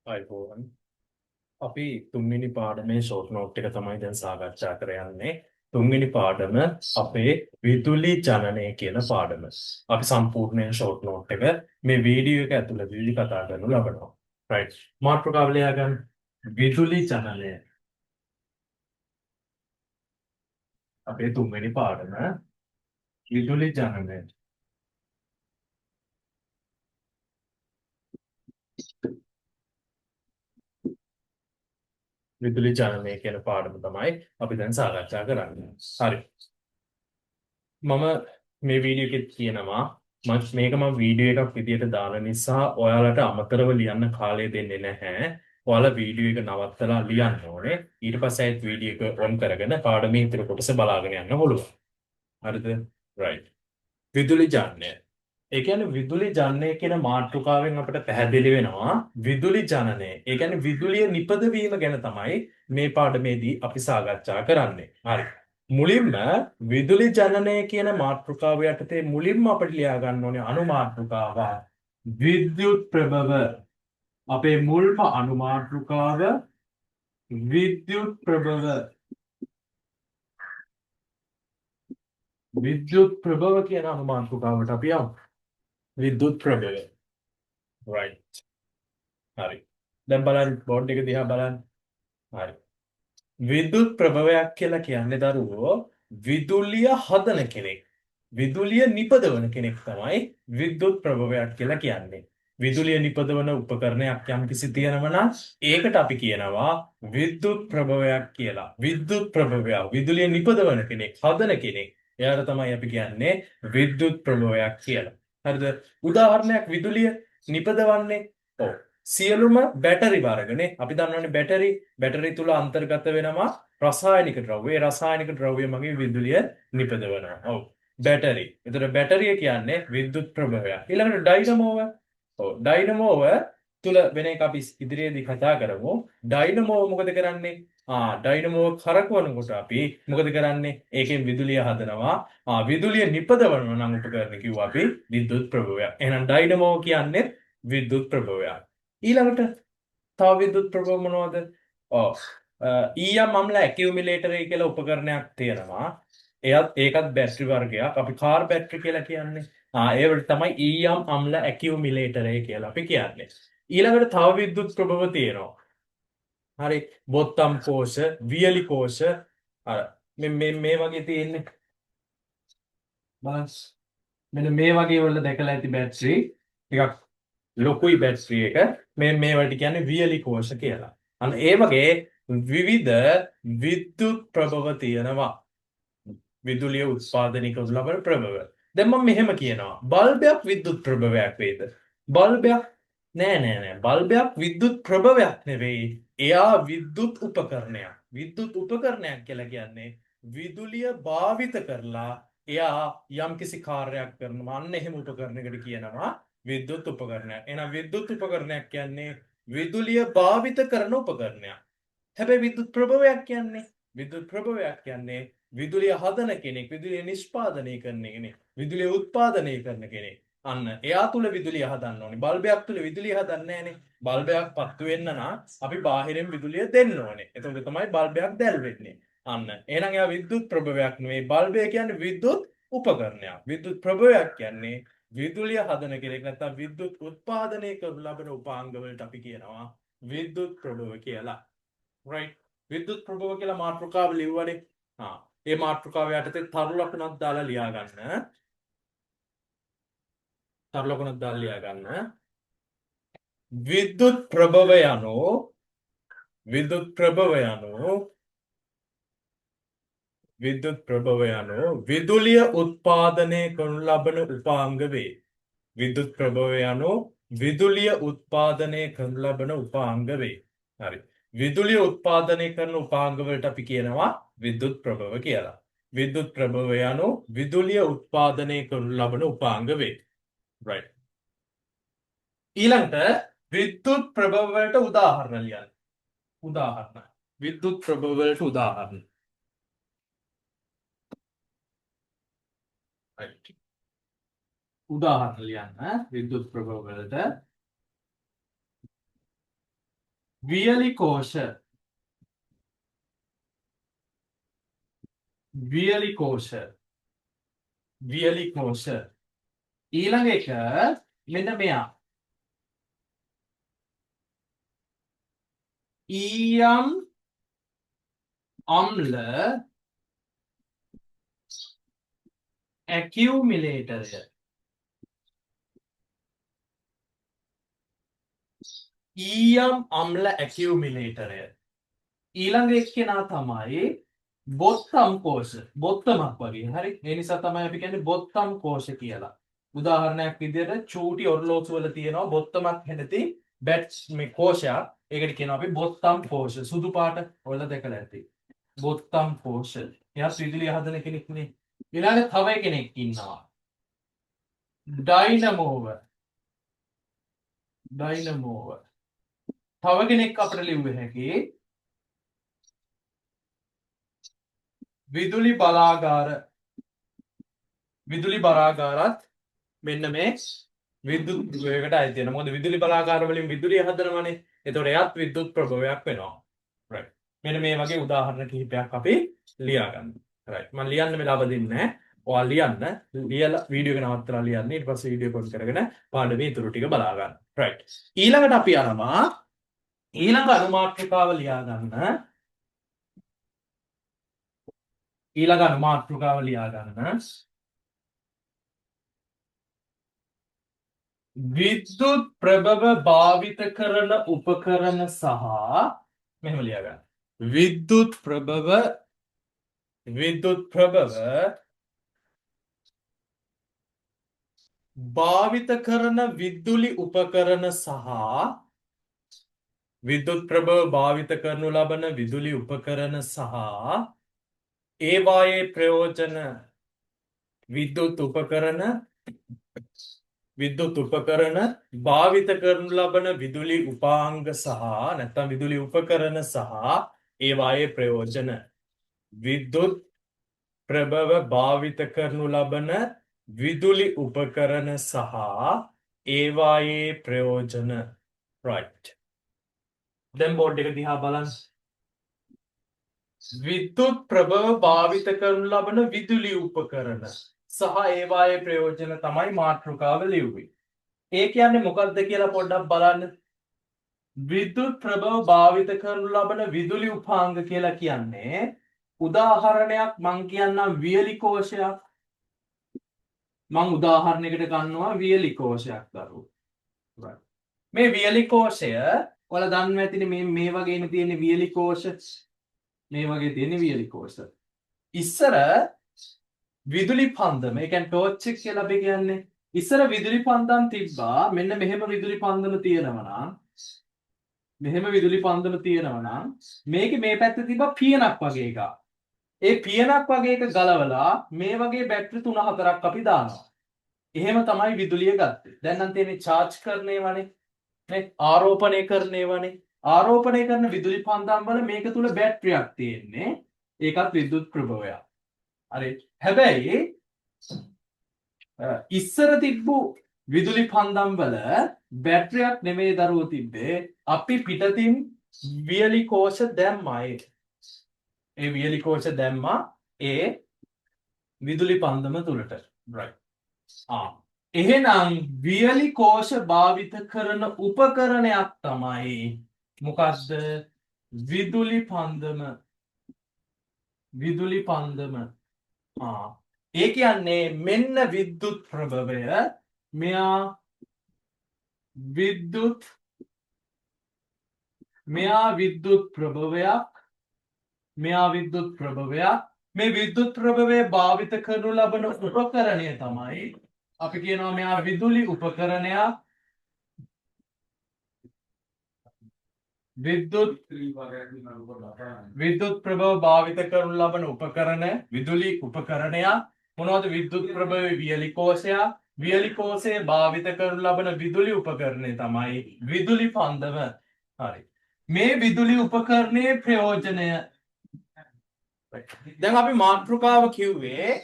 අයිබෝවන් අපි තුන්වෙනි පාඩමේ ෂෝට් නෝට් එක තමයි දැන් සාකච්ඡා කරන්නේ. තුන්වෙනි පාඩම අපේ විදුලි ජනනය කියන පාඩම. අපි සම්පූර්ණයෙන් ෂෝට් නෝට් එක මේ වීඩියෝ එක ඇතුළතදී කතා කරනු ලබනවා. රයිට්. මාතෘකාව ලියා ගන්න. විදුලි ජනනය. අපේ තුන්වෙනි පාඩම විදුලි ජනනය. විදුලි ජනනය කියන පාඩම තමයි අපි දැන් සාකච්ඡා කරන්නේ. හරි. මම මේ වීඩියෝ එකේ කියනවා මේක මම වීඩියෝ එකක් විදියට දාන නිසා ඔයාලට අමතරව ලියන්න කාලය දෙන්නේ නැහැ. ඔයාලා වීඩියෝ එක නවත්තලා ලියන්න ඕනේ. ඊට පස්සේ ආයෙත් වීඩියෝ එක ඔන් කරගෙන පාඩමේ ඉතුරු කොටස බලාගෙන යන්න පුළුවන්. හරිද? right. විදුලි ජනනය. ඒ කියන්නේ විදුලි ජනනය කියන මාතෘකාවෙන් අපිට පැහැදිලි වෙනවා විදුලි ජනනය. ඒ කියන්නේ විදුලිය නිපදවීම ගැන තමයි මේ පාඩමේදී අපි සාකච්ඡා කරන්නේ. හරි. මුලින්ම විදුලි ජනනය කියන මාතෘකාව යටතේ මුලින්ම අපිට ලියා ගන්න ඕනේ අනුමාතෘකාව විද්‍යුත් ප්‍රභව. අපේ මුල්ම අනුමාතෘකාව විද්‍යුත් ප්‍රභව. විද්‍යුත් ප්‍රභව කියන අනුමාතෘකාවට අපි යමු. විද්‍යුත් ප්‍රභව. right. හරි. දැන් බලන්න බෝඩ් එක දිහා බලන්න. හරි. විද්‍යුත් ප්‍රභවයක් කියලා කියන්නේ දරුවෝ විදුලිය හදන කෙනෙක්. විදුලිය නිපදවන කෙනෙක් තමයි විද්‍යුත් ප්‍රභවයක් කියලා කියන්නේ. විදුලිය නිපදවන උපකරණයක් යම්කිසි තියෙනවා නම් ඒකට අපි කියනවා විද්‍යුත් ප්‍රභවයක් කියලා. විද්‍යුත් ප්‍රභවය විදුලිය නිපදවන කෙනෙක්, හදන කෙනෙක්. එයාට තමයි අපි කියන්නේ විද්‍යුත් ප්‍රභවයක් කියලා. හරිද? උදාහරණයක් විදුලිය නිපදවන්නේ ඔව් සියලුම බැටරි වර්ගනේ අපි දන්නවනේ බැටරි තුල අන්තර්ගත වෙනවා රසායනික ද්‍රව්‍ය. ඒ රසායනික ද්‍රව්‍ය මගින් විදුලිය නිපදවනවා. ඔව් බැටරි. ඒතර බැටරිය කියන්නේ විද්‍යුත් ප්‍රභවයක්. ඊළඟට ඩයිනමෝව. ඔව් ඩයිනමෝව තුල වෙන එක අපි ඉදිරියේදී කතා කරමු. ඩයිනමෝව මොකද කරන්නේ? ඩයිනමෝව කරකවනකොට අපි මොකද කරන්නේ? ඒකෙන් විදුලිය හදනවා. විදුලිය නිපදවනවා නම් උපකරණ කිව්වා අපි විද්‍යුත් ප්‍රභවයක්. එහෙනම් ඩයිනමෝව කියන්නේ විද්‍යුත් ප්‍රභවයක්. ඊළඟට තව විද්‍යුත් ප්‍රභව මොනවද? ඔව් ඊයම් අම්ල ඇකියුමිලේටර් කියලා උපකරණයක් තියෙනවා. ඒකත් බැටරි වර්ගයක්. අපි කාර් බැටරි කියලා කියන්නේ. ඒවට තමයි ඊයම් අම්ල ඇකියුමිලේටර් කියලා අපි කියන්නේ. ඊළඟට තව විද්‍යුත් ප්‍රභව තියෙනවා. හරි බොත්තම් කෝෂ, වියලි කෝෂ අර මේ වගේ තියෙන්නේ. බලන්න. මෙන්න මේ වගේ වල දැකලා ඇති බැටරි ටිකක් ලොකුයි බැටරි එක. මේවට කියන්නේ වියලි කෝෂ කියලා. අන්න ඒ වගේ විවිධ විද්‍යුත් ප්‍රභව තියෙනවා. විදුලිය උත්පාදනය කරන ලබන ප්‍රභව. දැන් මම මෙහෙම කියනවා. බල්බයක් විද්‍යුත් ප්‍රභවයක් වේද? බල්බයක් නෑ. බල්බයක් විද්‍යුත් ප්‍රභවයක් නෙවෙයි. එයා විද්‍යුත් උපකරණයක්. විද්‍යුත් උපකරණයක් කියලා කියන්නේ විදුලිය භාවිත කරලා එයා යම්කිසි කාර්යයක් කරනවා. අන්න එහෙම උපකරණයකට කියනවා විද්‍යුත් උපකරණයක්. එහෙනම් විද්‍යුත් උපකරණයක් කියන්නේ විදුලිය භාවිත කරන උපකරණයක්. හැබැයි විද්‍යුත් ප්‍රභවයක් කියන්නේ විදුලිය හදන කෙනෙක්, විදුලිය නිෂ්පාදනය කරන කෙනෙක්, විදුලිය උත්පාදනය කරන කෙනෙක්. අන්න එයා තුල විදුලිය හදන්න ඕනේ. බල්බයක් තුල විදුලිය හදන්නේ නැහනේ. බල්බයක් පත්තු වෙන්න නම් අපි බාහිරින් විදුලිය දෙන්න ඕනේ. එතකොට තමයි බල්බයක් දැල් වෙන්නේ. අන්න එහෙනම් එයා විද්‍යුත් ප්‍රභවයක් නෙවෙයි. බල්බය කියන්නේ විද්‍යුත් උපකරණයක්. විද්‍යුත් ප්‍රභවයක් කියන්නේ විදුලිය හදන කෙනෙක් නැත්නම් විද්‍යුත් උත්පාදනය කරන ලබන උපාංග වලට අපි කියනවා විද්‍යුත් ප්‍රභව කියලා. right. විද්‍යුත් ප්‍රභව කියලා මාතෘකාව ලිව්වනේ. ඒ මාතෘකාව යටතේ තරු ලකුණක් දාලා ලියා ගන්න. තරු ලකුණක් දාලා ලියා ගන්න. විද්‍යුත් ප්‍රභව යනු විදුලිය උත්පාදනය කරනු ලබන උපාංග වේ. විද්‍යුත් ප්‍රභව යනු විදුලිය උත්පාදනය කරනු ලබන උපාංග වේ. හරි. විදුලිය උත්පාදනය කරන උපාංග වලට අපි කියනවා විද්‍යුත් ප්‍රභව කියලා. විද්‍යුත් ප්‍රභව යනු විදුලිය උත්පාදනය කරනු ලබන උපාංග වේ. right. ඊළඟට විද්‍යුත් ප්‍රභව වලට උදාහරණ ලියන්න. උදාහරණ. විද්‍යුත් ප්‍රභව වලට උදාහරණ. right. උදාහරණ ලියන්න විද්‍යුත් ප්‍රභව වලට. වියලි කෝෂ වියලි කෝෂ වියලි කෝෂ ඊළඟ එක මෙන්න මෙයා ඊයම් අම්ල ඇකියුමිලේටරය ඊයම් අම්ල ඇකියුමිලේටරය ඊළඟ එක්කෙනා තමයි බොත්තම් කෝෂ බොත්තමක් වගේ හරි ඒ නිසා තමයි අපි කියන්නේ බොත්තම් කෝෂ කියලා උදාහරණයක් විදිහට චූටි ඔරලෝසු වල තියෙනවා බොත්තමක් හැදති බැට්ස් මේ කෝෂයක් ඒකට කියනවා අපි බොත්තම් කෝෂ සුදු පාට ඔයාලා දැකලා ඇති බොත්තම් කෝෂ එයා විදුලිය හදන කෙනෙක්නේ ඊළඟ තව කෙනෙක් ඉන්නවා ඩයිනමෝව තව කෙනෙක් අපිට ලිව්ව හැකි විදුලි බලාගාරත් මෙන්න මේ විද්‍යුත් ප්‍රභවයකට අයිති වෙනවා. මොකද විදුලි බලාගාර වලින් විදුලිය හදනවනේ. එතකොට එයත් විද්‍යුත් ප්‍රභවයක් වෙනවා. right. මෙන්න මේ වගේ උදාහරණ කිහිපයක් අපි ලියාගන්න. right. මම ලියන්න වෙලාව දෙන්නේ නැහැ. ඔයා ලියන්න. ලියලා වීඩියෝ එක නවත්තලා ලියන්න. ඊට පස්සේ වීඩියෝ කොල් කරගෙන පාඩමේ ඉතුරු ටික බලා ගන්න. right. ඊළඟට අපි යනවා ඊළඟ අනුමාත්‍රිකාව ලියා ගන්න. විද්‍යුත් ප්‍රභව භාවිත කරන උපකරණ සහ මෙහෙම ලියා ගන්න. විද්‍යුත් ප්‍රභව භාවිත කරන විදුලි උපකරණ සහ විද්‍යුත් ප්‍රභව භාවිත කරනු ලබන විදුලි උපකරණ සහ ඒවායේ ප්‍රයෝජන විද්‍යුත් උපකරණ භාවිත කරනු ලබන විදුලි උපාංග සහ නැත්නම් විදුලි උපකරණ සහ ඒවායේ ප්‍රයෝජන විද්‍යුත් ප්‍රභව භාවිත කරනු ලබන විදුලි උපකරණ සහ ඒවායේ ප්‍රයෝජන right දැන් බෝඩ් එක දිහා බලන්න විද්‍යුත් ප්‍රභව භාවිත කරනු ලබන විදුලි උපකරණ සහ ඒවායේ ප්‍රයෝජන තමයි මාතෘකාව ලියුවේ. ඒ කියන්නේ මොකක්ද කියලා පොඩ්ඩක් බලන්න. විද්‍යුත් ප්‍රභව භාවිත කරනු ලබන විදුලි උපාංග කියලා කියන්නේ උදාහරණයක් මං කියන්නම් වියලි කෝෂයක්. මං උදාහරණයකට ගන්නවා වියලි කෝෂයක් දරුවෝ. මේ වියලි කෝෂය ඔයාලා දන්නවා ඇතිනේ මේ වගේනේ තියෙන වියලි කෝෂ. මේ වගේ තියෙන වියලි කෝෂ. ඉස්සර විදුලි පන්දම ඒ කියන්නේ ටෝච් එක කියලා අපි කියන්නේ ඉස්සර විදුලි පන්දම් තිබ්බා මෙන්න මෙහෙම විදුලි පන්දම තියෙනවා නම් මේකේ මේ පැත්තේ තිබ්බා පියනක් වගේ එකක්. ඒ පියනක් වගේ එක ගලවලා මේ වගේ බැටරි 3-4ක් අපි දානවා. එහෙම තමයි විදුලිය ගත්තේ. දැන් නම් තියෙන්නේ charge කරන්නේවනේ. නේ ආරෝපණය කරන්නේවනේ. ආරෝපණය කරන විදුලි පන්දම් වල මේක තුල බැටරියක් තියෙන්නේ. ඒකත් විද්‍යුත් ප්‍රභවයක්. හරි. හැබැයි ඉස්සර තිබ්බු විදුලි පන්දම් වල බැටරියක් නෙමෙයි දරුවෝ තිබ්බේ. අපි පිටතින් වියලි කෝෂ දැම්මා ඒ වියලි කෝෂ දැම්මා ඒ විදුලි පන්දම තුලට. right. එහෙනම් වියලි කෝෂ භාවිත කරන උපකරණයක් තමයි මොකද්ද? විදුලි පන්දම. ඒ කියන්නේ මෙන්න විද්‍යුත් ප්‍රභවය මෙයා විද්‍යුත් ප්‍රභවයක් මේ විද්‍යුත් ප්‍රභවය භාවිත කරනු ලබන උපකරණය තමයි අපි කියනවා මෙයා විදුලි උපකරණයක් විද්‍යුත් ප්‍රභව භාවිත කරනු ලබන උපකරණ විදුලි උපකරණයක් මොනවද? විද්‍යුත් ප්‍රභවයේ වියලි කෝෂයේ භාවිත කරනු ලබන විදුලි උපකරණය තමයි විදුලි පන්දම. හරි. මේ විදුලි උපකරණයේ ප්‍රයෝජනය දැන් අපි මාතෘකාව කිව්වේ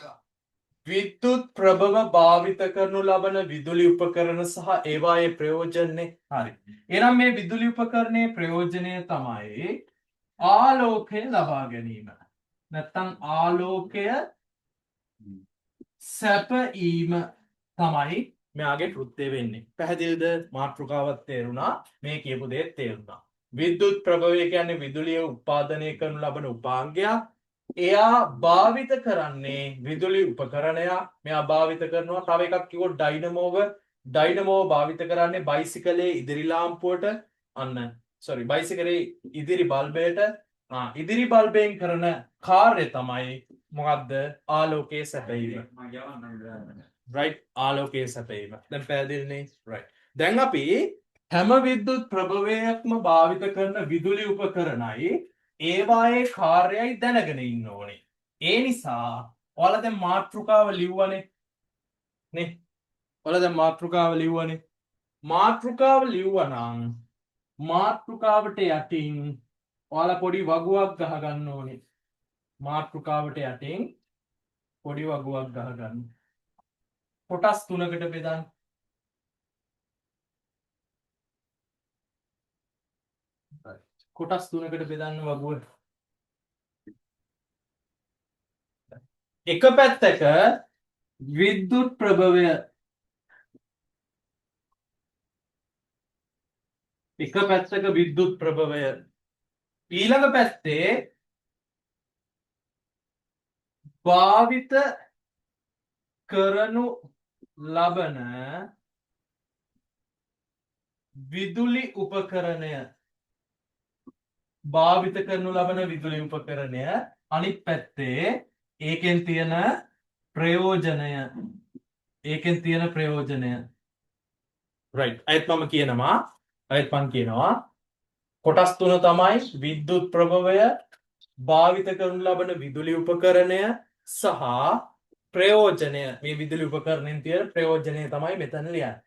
විද්‍යුත් ප්‍රභව භාවිත කරනු ලබන විදුලි උපකරණ සහ ඒවායේ ප්‍රයෝජනය. හරි. එහෙනම් මේ විදුලි උපකරණයේ ප්‍රයෝජනය තමයි ආලෝකය ලබා ගැනීම. නැත්තම් ආලෝකය සැපීම තමයි මෙයාගේ කෘත්‍යය වෙන්නේ. පැහැදිලිද? මාතෘකාවත් තේරුණා. මේ කියපු දේ තේරුණා. විද්‍යුත් ප්‍රභවය කියන්නේ විදුලිය උත්පාදනය කරනු ලබන උපාංගයක්. එයා භාවිත කරන්නේ විදුලි උපකරණයක්. මෙයා භාවිත කරනවා තව එකක් කිව්වොත් ඩයිනමෝව භාවිත කරන්නේ බයිසිකලේ ඉදිරි ලාම්පුවට බයිසිකලේ ඉදිරි බල්බයට ඉදිරි බල්බයෙන් කරන කාර්ය තමයි මොකක්ද? ආලෝකයේ සැපයීම. right ආලෝකයේ සැපයීම. දැන් පැහැදිලිනේ? right. දැන් අපි හැම විද්‍යුත් ප්‍රභවයක්ම භාවිත කරන විදුලි උපකරණයි ඒවායේ කාර්යයි දැනගෙන ඉන්න ඕනේ. ඒ නිසා ඔයාලා දැන් මාතෘකාව ලිව්වනේ නේ? ඔයාලා දැන් මාතෘකාව ලිව්වනේ. මාතෘකාව ලිව්වනම් මාතෘකාවට යටින් ඔයාලා පොඩි වගුවක් ගහගන්න ඕනේ. මාතෘකාවට යටින් පොඩි වගුවක් ගහගන්න. කොටස් 3කට බෙදන්න. කොටස් 3කට බෙදන්න වගුව. එක පැත්තක විද්‍යුත් ප්‍රභවය ඊළඟ පැත්තේ භාවිත කරනු ලබන විදුලි උපකරණය අනිත් පැත්තේ ඒකෙන් තියෙන ප්‍රයෝජනය right අයත් මම කියනවා කොටස් 3 තමයි විද්‍යුත් ප්‍රභවය භාවිත කරනු ලබන විදුලි උපකරණය සහ ප්‍රයෝජනය. මේ විදුලි උපකරණයෙන් තියෙන ප්‍රයෝජනය තමයි මෙතන ලියන්නේ.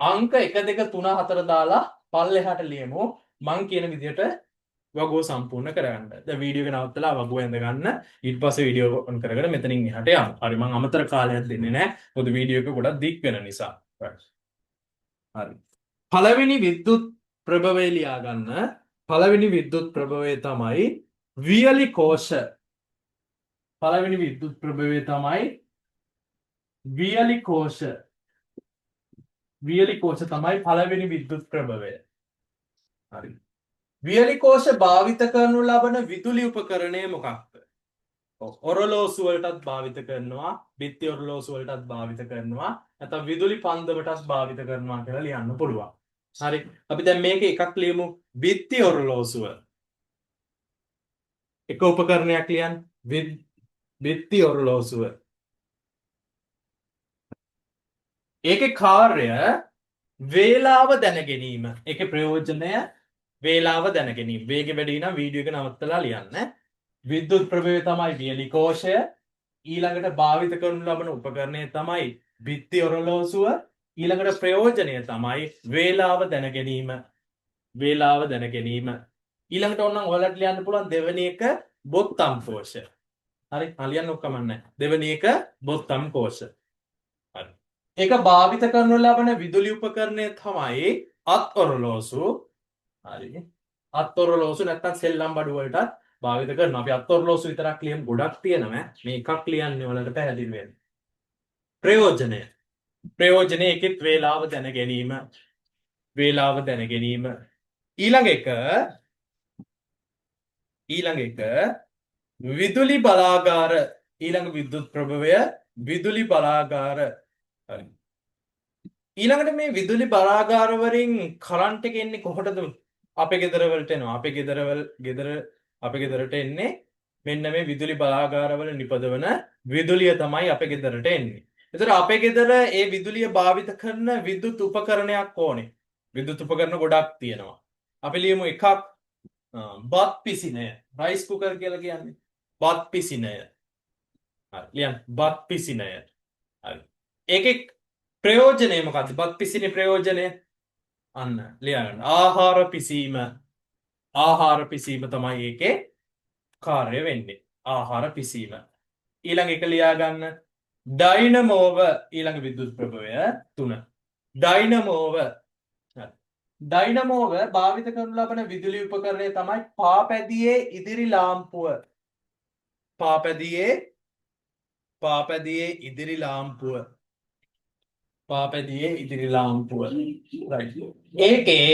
අංක 1 2 3 4 දාලා පල්ලෙහාට ලියමු. මං කියන විදිහට වගුව සම්පූර්ණ කරගන්න. දැන් වීඩියෝ එක නවත්තලා වගුව ඇඳ ගන්න. ඊට පස්සේ වීඩියෝ ඔන් කරගෙන මෙතනින් එහාට යමු. හරි මං අමතර කාලයක් දෙන්නේ නැහැ. මොකද වීඩියෝ එක ගොඩක් දික් වෙන නිසා. හරි. පළවෙනි විද්‍යුත් ප්‍රභවය ලියා ගන්න. පළවෙනි විද්‍යුත් ප්‍රභවය තමයි වියලි කෝෂ. පළවෙනි විද්‍යුත් ප්‍රභවය තමයි වියලි කෝෂ. වියලි කෝෂ තමයි පළවෙනි විද්‍යුත් ප්‍රභවය. හරි. වියලි කෝෂ භාවිත කරනු ලබන විදුලි උපකරණය මොකක්ද? ඔරලෝසු වලටත් භාවිත කරනවා, බිත්ති ඔරලෝසු වලටත් භාවිත කරනවා, නැත්නම් විදුලි පන්දමටත් භාවිත කරනවා කියලා ලියන්න පුළුවන්. හරි. අපි දැන් මේක එකක් ලියමු. බිත්ති ඔරලෝසුව. එක උපකරණයක් ලියන්න. බිත්ති ඔරලෝසුව. ඒකේ කාර්ය වේලාව දැන ගැනීම. ඒකේ ප්‍රයෝජනය වේලාව දැන ගැනීම. වේගෙ වැඩි නම් වීඩියෝ එක නවත්තලා ලියන්න. විද්‍යුත් ප්‍රභවය තමයි වියලි කෝෂය. ඊළඟට භාවිත කරනු ලබන උපකරණය තමයි බිත්ති ඔරලෝසුව. ඊළඟට ප්‍රයෝජනය තමයි වේලාව දැන ගැනීම. ඊළඟට ඕනනම් ඔයාලට ලියන්න පුළුවන් දෙවෙනි එක බොත්තම් කෝෂ. හරි ලියන්න ඔක්කොම නැහැ. දෙවෙනි එක බොත්තම් කෝෂ. හරි. ඒක භාවිත කරනු ලබන විදුලි උපකරණය තමයි අත් ඔරලෝසු. හරි. අත් ඔරලෝසු නැත්තම් සෙල්ලම් බඩු වලටත් භාවිත කරනවා. අපි අත් ඔරලෝසු විතරක් ලියමු. ගොඩක් තියෙනවා. මේ එකක් ලියන්නේ ඔයාලට පැහැදිලි වෙන්න. ප්‍රයෝජනය එකෙත් වේලාව දැන ගැනීම. ඊළඟ එක විදුලි බලාගාර. ඊළඟ විද්‍යුත් ප්‍රභවය විදුලි බලාගාර. හරි. ඊළඟට මේ විදුලි බලාගාර වලින් කරන්ට් එක එන්නේ කොහොටද? අපේ ගෙදර වලට එනවා. අපේ ගෙදරට එන්නේ මෙන්න මේ විදුලි බලාගාරවල නිපදවන විදුලිය තමයි අපේ ගෙදරට එන්නේ. එතකොට අපේ ගෙදර ඒ විදුලිය භාවිත කරන විද්‍යුත් උපකරණයක් ඕනේ. විද්‍යුත් උපකරණ ගොඩක් තියෙනවා. අපි ලියමු එකක් බත් පිසිනය. රයිස් කුකර් කියලා කියන්නේ. බත් පිසිනය. හරි ලියන්න බත් පිසිනය. හරි. ඒකේ ප්‍රයෝජනය මොකක්ද? බත් පිසිනේ ප්‍රයෝජනය අන්න ලියන්න. ආහාර පිසීම තමයි ඒකේ කාර්ය වෙන්නේ. ආහාර පිසීම. ඊළඟ එක ලියා ගන්න. ඩයිනමෝව ඊළඟ විද්‍යුත් ප්‍රභවය 3. ඩයිනමෝව ඩයිනමෝව භාවිත කරනු ලබන විදුලි උපකරණය තමයි පාපැදියේ ඉදිරි ලාම්පුව. පාපැදියේ ඉදිරි ලාම්පුව. පාපැදියේ ඉදිරි ලාම්පුව. right. ඒකේ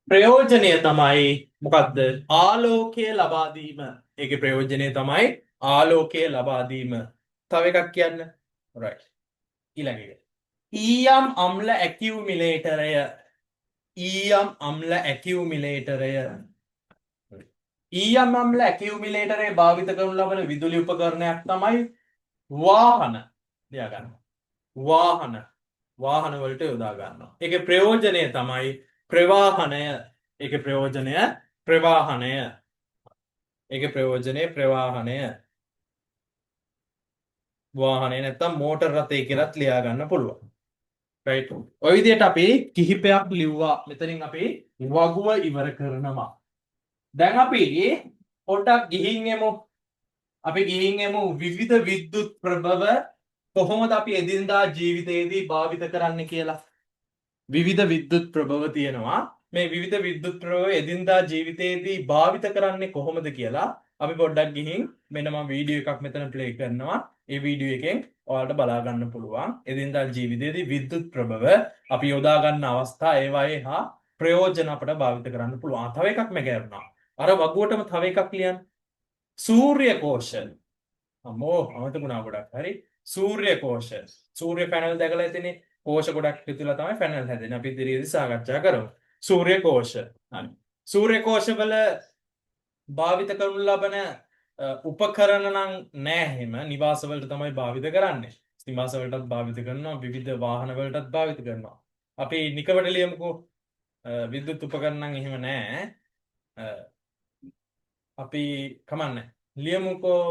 ප්‍රයෝජනය තමයි මොකක්ද? ආලෝකය ලබා දීම. ඒකේ ප්‍රයෝජනය තමයි ආලෝකය ලබා දීම. තව එකක් කියන්න. right. ඊළඟ එක. ඊයම් අම්ල ඇකියුමිලේටරය. ඊයම් අම්ල ඇකියුමිලේටරය. ඊයම් අම්ල ඇකියුමිලේටරය භාවිත කරනු ලබන විදුලි උපකරණයක් තමයි වාහන. ලියා ගන්න. වාහන වලට යොදා ගන්නවා. ඒකේ ප්‍රයෝජනය තමයි ප්‍රවාහනය. ඒකේ ප්‍රයෝජනය ප්‍රවාහනය. ඒකේ ප්‍රයෝජනය ප්‍රවාහනය. වාහනේ නැත්තම් මෝටර් රථය කියලාත් ලියා ගන්න පුළුවන්. right. ඔය විදිහට අපි කිහිපයක් ලිව්වා. මෙතනින් අපි වගුව ඉවර කරනවා. දැන් අපි පොඩ්ඩක් ගිහින් එමු. අපි ගිහින් එමු විවිධ විද්‍යුත් ප්‍රභව කොහොමද අපි එදිනදා ජීවිතයේදී භාවිත කරන්නේ කියලා. විවිධ විද්‍යුත් ප්‍රභව තියෙනවා. මේ විවිධ විද්‍යුත් ප්‍රභව එදිනදා ජීවිතයේදී භාවිත කරන්නේ කොහොමද කියලා අපි පොඩ්ඩක් ගිහින් මෙන්න මම වීඩියෝ එකක් මෙතන ප්ලේ කරනවා. ඒ වීඩියෝ එකෙන් ඔයාලට බලා ගන්න පුළුවන් එදිනදා ජීවිතයේදී විද්‍යුත් ප්‍රභව අපි යොදා ගන්න අවස්ථා ඒවායේ හා ප්‍රයෝජන අපට භාවිත කරන්න පුළුවන්. තව එකක් මැකේරුණා. අර වගුවටම තව එකක් ලියන්න. සූර්ය කෝෂ. අම්මෝ අමතකුණා ගොඩක්. හරි. සූර්ය කෝෂ. සූර්ය පැනල් දැකලා ඇතිනේ. කෝෂ ගොඩක් පිටුලා තමයි පැනල් හැදෙන්නේ. අපි ඉදිරියේදී සාකච්ඡා කරමු. සූර්ය කෝෂ. හරි. සූර්ය කෝෂවල භාවිත කරනු ලබන උපකරණ නම් නෑ එහෙම. නිවාස වලට තමයි භාවිත කරන්නේ. නිවාස වලටත් භාවිත කරනවා. විවිධ වාහන වලටත් භාවිත කරනවා. අපි නිකවට ලියමුකෝ විද්‍යුත් උපකරණ නම් එහෙම නෑ. අපි කමන්නේ. ලියමුකෝ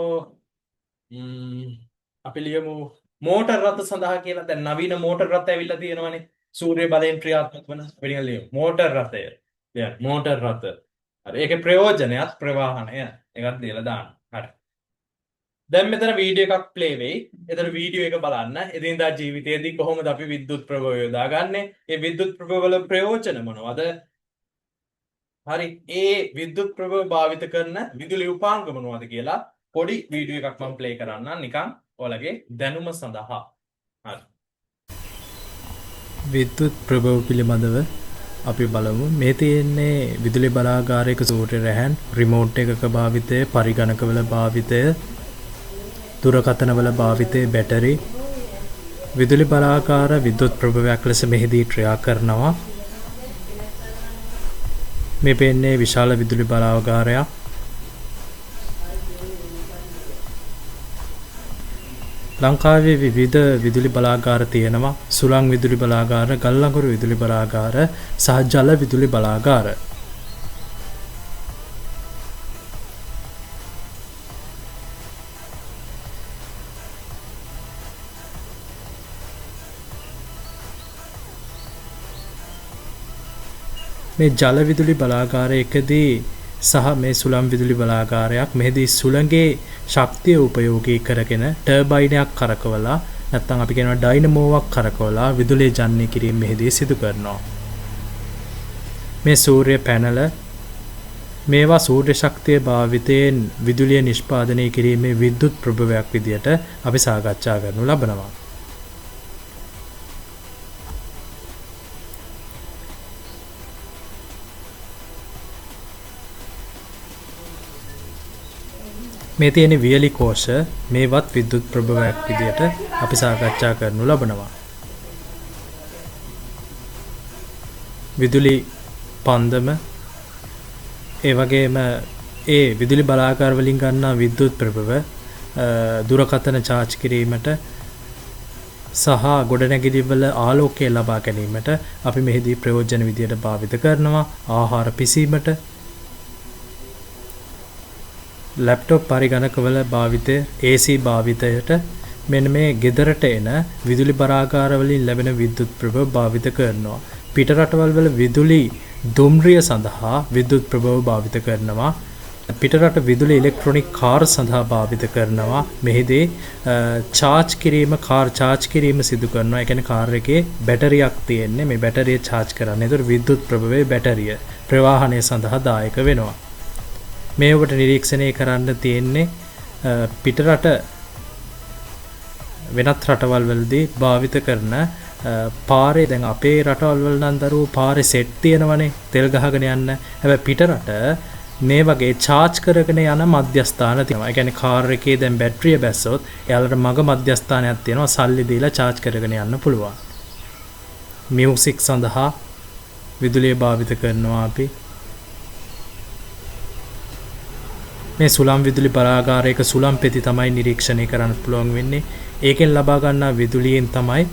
අපි ලියමු මෝටර් රථ සඳහා කියලා. දැන් නවීන මෝටර් රථ ඇවිල්ලා තියෙනවානේ. සූර්ය බලයෙන් ක්‍රියාත්මක වන වෙනින් ලියමු. මෝටර් රථය. දැන් මෝටර් රථ. හරි. ඒකේ ප්‍රයෝජනයත් ප්‍රවාහනය එකක් දීලා දාන්න. හරි. දැන් මෙතන වීඩියෝ එකක් ප්ලේ වෙයි. ඒතර වීඩියෝ එක බලන්න. එදිනදා ජීවිතයේදී කොහොමද අපි විද්‍යුත් ප්‍රභව යොදාගන්නේ? ඒ විද්‍යුත් ප්‍රභව වල ප්‍රයෝජන මොනවද? හරි. ඒ විද්‍යුත් ප්‍රභව භාවිත කරන විදුලි උපාංග මොනවද කියලා පොඩි වීඩියෝ එකක් මම ප්ලේ කරන්නම් නිකන් ඔයාලගේ දැනුම සඳහා. හරි. විද්‍යුත් ප්‍රභව පිළිබඳව අපි බලමු. මේ තියෙන්නේ විදුලි බලාගාරයක සූර්ය රැහැන්, රිමෝට් එකක භාවිතය, පරිගණකවල භාවිතය, දුරකථනවල භාවිතය, බැටරි. විදුලි බලාගාර විද්‍යුත් ප්‍රභවයක් ලෙස මෙහිදී ක්‍රියා කරනවා. මේ පෙන්නේ විශාල විදුලි බලාගාරයක්. ලංකාවේ විවිධ විදුලි බලාගාර තියෙනවා. සුළං විදුලි බලාගාර, ගල්ලඟුරු විදුලි බලාගාර සහ ජල විදුලි බලාගාර. මේ ජල විදුලි බලාගාරයකදී සහ මේ සුළං විදුලි බලාගාරයක් මෙහිදී සුළඟේ ශක්තිය උපයෝගී කරගෙන ටර්බයිනයක් කරකවලා නැත්නම් අපි කියනවා ඩයිනමෝවක් කරකවලා විදුලිය ජනනය කිරීම මෙහිදී සිදු කරනවා. මේ සූර්ය පැනල මේවා සූර්ය ශක්තිය භාවිතයෙන් විදුලිය නිෂ්පාදනය කිරීමේ විද්‍යුත් ප්‍රභවයක් විදියට අපි සාකච්ඡා කරනු ලබනවා. මේ තියෙන වියලි කෝෂ මේවත් විද්‍යුත් ප්‍රභවයක් විදියට අපි සාකච්ඡා කරනු ලබනවා. විදුලි පන්දම ඒ වගේම ඒ විදුලි බලාගාර වලින් ගන්නා විද්‍යුත් ප්‍රභව දුරකථන චාර්ජ් කිරීමට සහ ගොඩනැගිලි වල ආලෝකය ලබා ගැනීමට අපි මෙහිදී ප්‍රයෝජන විදියට භාවිත කරනවා. ආහාර පිසීමට, ලැප්ටොප් පරිගණකවල භාවිතය, AC භාවිතයට මෙන්න මේ ගෙදරට එන විදුලි බලාගාර වලින් ලැබෙන විද්‍යුත් ප්‍රභව භාවිත කරනවා. පිට රටවල් වල විදුලි දුම්රිය සඳහා විද්‍යුත් ප්‍රභව භාවිත කරනවා. පිටරට විදුලි ඉලෙක්ට්‍රොනික් කාර් සඳහා භාවිත කරනවා. මෙහිදී චාර්ජ් කිරීම කාර් චාර්ජ් කිරීම සිදු කරනවා. ඒ කියන්නේ කාර් එකේ බැටරියක් තියෙන්නේ. මේ බැටරිය චාර්ජ් කරන්න. ඒතර විද්‍යුත් ප්‍රභවයේ බැටරිය ප්‍රවාහනය සඳහා දායක වෙනවා. මේ ඔබට නිරීක්ෂණය කරන්න තියෙන්නේ පිටරට වෙනත් රටවල් වලදී භාවිත කරන පාරේ දැන් අපේ රටවල් වල නම් දරුවෝ පාරේ සෙට් තියෙනවනේ තෙල් ගහගෙන යන්න. හැබැයි පිටරට මේ වගේ චාර්ජ් කරගෙන යන මධ්‍යස්ථාන තියෙනවා. ඒ කියන්නේ කාර් එකේ දැන් බැටරිය බැස්සොත් එයාලට මග මධ්‍යස්ථානයක් තියෙනවා. සල්ලි දීලා චාර්ජ් කරගෙන යන්න පුළුවන්. මියුසික් සඳහා විදුලිය භාවිත කරනවා අපි. මේ සුළං විදුලි බලාගාරයක සුළං පෙති තමයි නිරීක්ෂණය කරන්න පුළුවන් වෙන්නේ. ඒකෙන් ලබා ගන්නා විදුලියෙන් තමයි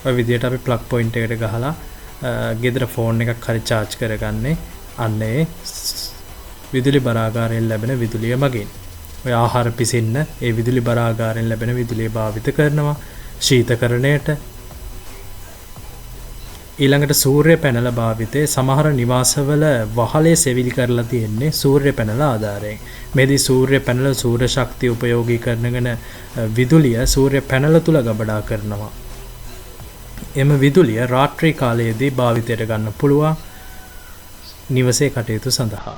ඔය විදියට අපි ප්ලග් පොයින්ට් එකට ගහලා ගෙදර ෆෝන් එකක් හරි චාර්ජ් කරගන්නේ අන්න ඒ විදුලි බලාගාරයෙන් ලැබෙන විදුලිය මගින්. ඔය ආහාර පිසින්න ඒ විදුලි බලාගාරයෙන් ලැබෙන විදුලිය භාවිත කරනවා ශීතකරණයට. ඊළඟට සූර්ය පැනල භාවිතේ සමහර නිවාසවල වහලේ සෙවිලි කරලා තියෙන්නේ සූර්ය පැනල ආධාරයෙන්. මේදී සූර්ය පැනල සූර්ය ශක්තිය උපයෝගී කරනගෙන විදුලිය සූර්ය පැනල තුල ගබඩා කරනවා. එම විදුලිය රාත්‍රී කාලයේදී භාවිතයට ගන්න පුළුවන් නිවසේ කටයුතු සඳහා.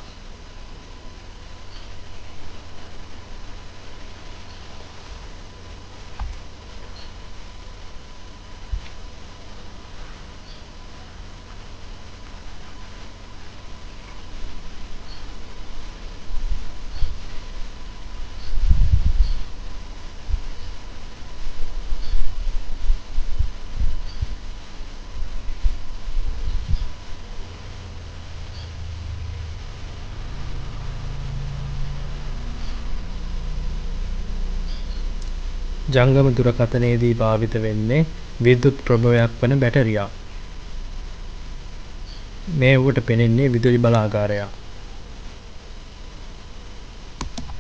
ජංගම දුරකථනයේදී භාවිත වෙන්නේ විද්‍යුත් ප්‍රභවයක් වන බැටරියක්. මේ උවට පෙනෙන්නේ විදුලි බලාගාරයක්.